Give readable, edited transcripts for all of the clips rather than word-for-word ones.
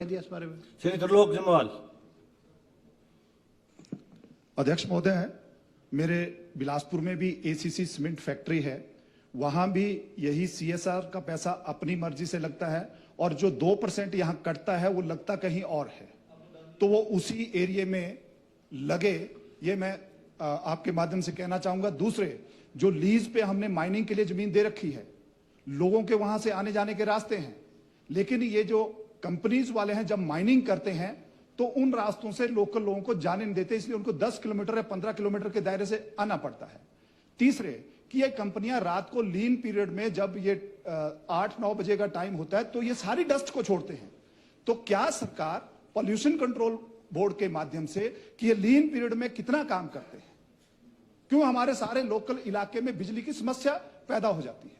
दिया इस बारे में। श्री त्रिलोक जम्वाल। अध्यक्ष महोदय, मेरे बिलासपुर में भी एसीसी सीमेंट फैक्ट्री है, वहां भी यही सीएसआर का पैसा अपनी मर्जी से लगता है और जो 2% यहां कटता है वो लगता कहीं और है, तो वो उसी एरिया में लगे, ये मैं आपके माध्यम से कहना चाहूंगा। दूसरे, जो लीज पे हमने माइनिंग के लिए जमीन दे रखी है, लोगों के वहां से आने जाने के रास्ते हैं, लेकिन ये जो कंपनीज वाले हैं जब माइनिंग करते हैं तो उन रास्तों से लोकल लोगों को जाने नहीं देते, इसलिए उनको 10 किलोमीटर या 15 किलोमीटर के दायरे से आना पड़ता है। तीसरे, कि ये कंपनियां रात को लीन पीरियड में जब ये 8-9 बजे का टाइम होता है तो ये सारी डस्ट को छोड़ते हैं। तो क्या सरकार पॉल्यूशन कंट्रोल बोर्ड के माध्यम से कि ये लीन पीरियड में कितना काम करते हैं, क्यों हमारे सारे लोकल इलाके में बिजली की समस्या पैदा हो जाती है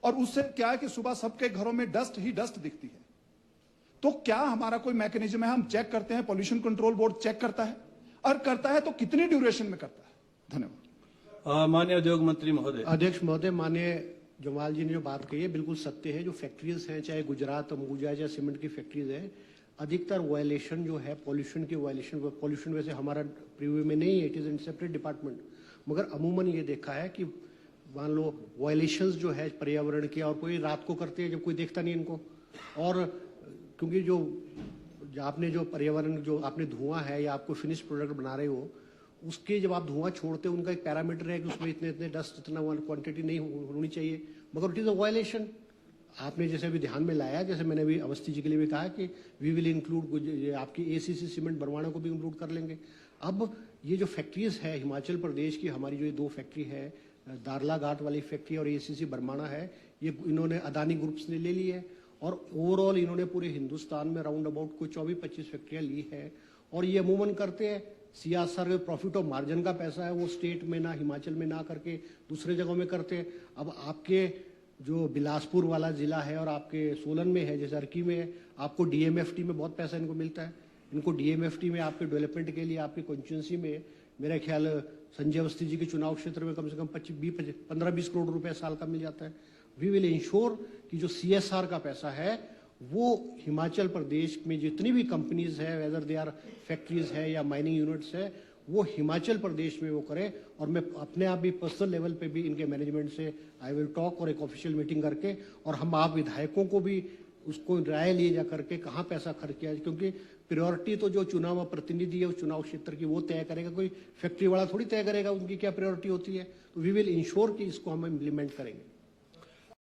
और उससे क्या है कि सुबह सबके घरों में डस्ट ही डस्ट दिखती है। तो क्या हमारा कोई मैकेनिज्म है, हम चेक करते हैं, पॉल्यूशन कंट्रोल बोर्ड चेक करता है, और करता है तो कितनी ड्यूरेशन में करता है? धन्यवाद। माननीय उद्योग मंत्री महोदय। अध्यक्ष महोदय, माननीय जमाल जी ने जो बात कही है बिल्कुल सत्य है। जो फैक्ट्रीज हैं, चाहे गुजरात अंबुजा या सीमेंट की फैक्ट्रीज है, अधिकतर वायलेशन जो है पॉल्यूशन की पॉल्यूशन वैसे हमारा प्रीव्यू में नहीं है, it is in separate department, मगर अमूमन ये देखा है कि मान लो वायलेशंस जो है पर्यावरण के, और कोई रात को करते हैं जब कोई देखता नहीं इनको, और क्योंकि जो आपने जो पर्यावरण जो आपने धुआं है या आपको फिनिश प्रोडक्ट बना रहे हो, उसके जब आप धुआं छोड़ते हो उनका एक पैरामीटर है कि उसमें इतने इतने डस्ट इतना क्वांटिटी नहीं होनी चाहिए, मगर इट इज अ वायलेशन। आपने जैसे अभी ध्यान में लाया, जैसे मैंने अभी अवस्थी जी के लिए भी कहा कि वी विल इंक्लूड आपकी एसीसी सीमेंट बरवाना को भी इंक्लूड कर लेंगे। अब ये जो फैक्ट्रीज है हिमाचल प्रदेश की, हमारी जो ये 2 फैक्ट्री है, दारला घाट वाली फैक्ट्री और एसीसी बरवाना है, ये इन्होंने अदानी ग्रुप्स ने ले ली है और ओवरऑल इन्होंने पूरे हिंदुस्तान में राउंड अबाउट कोई 24-25 फैक्ट्रियां ली है। और ये अमूमन करते हैं सीएसआर प्रॉफिट और मार्जिन का पैसा है वो स्टेट में ना, हिमाचल में ना करके दूसरे जगहों में करते हैं। अब आपके जो बिलासपुर वाला जिला है और आपके सोलन में है, जैसे अर्की में है, आपको डीएमएफटी में बहुत पैसा इनको मिलता है। इनको डीएमएफटी में आपके डेवलपमेंट के लिए आपकी कॉन्स्टिट्यूंसी में मेरा ख्याल संजय अवस्थी जी के चुनाव क्षेत्र में कम से कम 15-20 करोड़ रुपए साल का मिल जाता है। वी विल इंश्योर कि जो सीएसआर का पैसा है वो हिमाचल प्रदेश में जितनी भी कंपनीज है, वेदर दे आर फैक्ट्रीज है या माइनिंग यूनिट्स है, वो हिमाचल प्रदेश में वो करे। और मैं अपने आप भी पर्सनल लेवल पे भी इनके मैनेजमेंट से आई विल टॉक और एक ऑफिशियल मीटिंग करके, और हम आप विधायकों को भी उसको राय लिए जा करके कहाँ पैसा खर्च किया, क्योंकि प्रायोरिटी तो जो चुनाव प्रतिनिधि है उस चुनाव क्षेत्र की वो तय करेगा, कोई फैक्ट्री वाला थोड़ी तय करेगा उनकी क्या प्रायोरिटी होती है। तो वी विल इंश्योर कि इसको हम इम्प्लीमेंट करेंगे।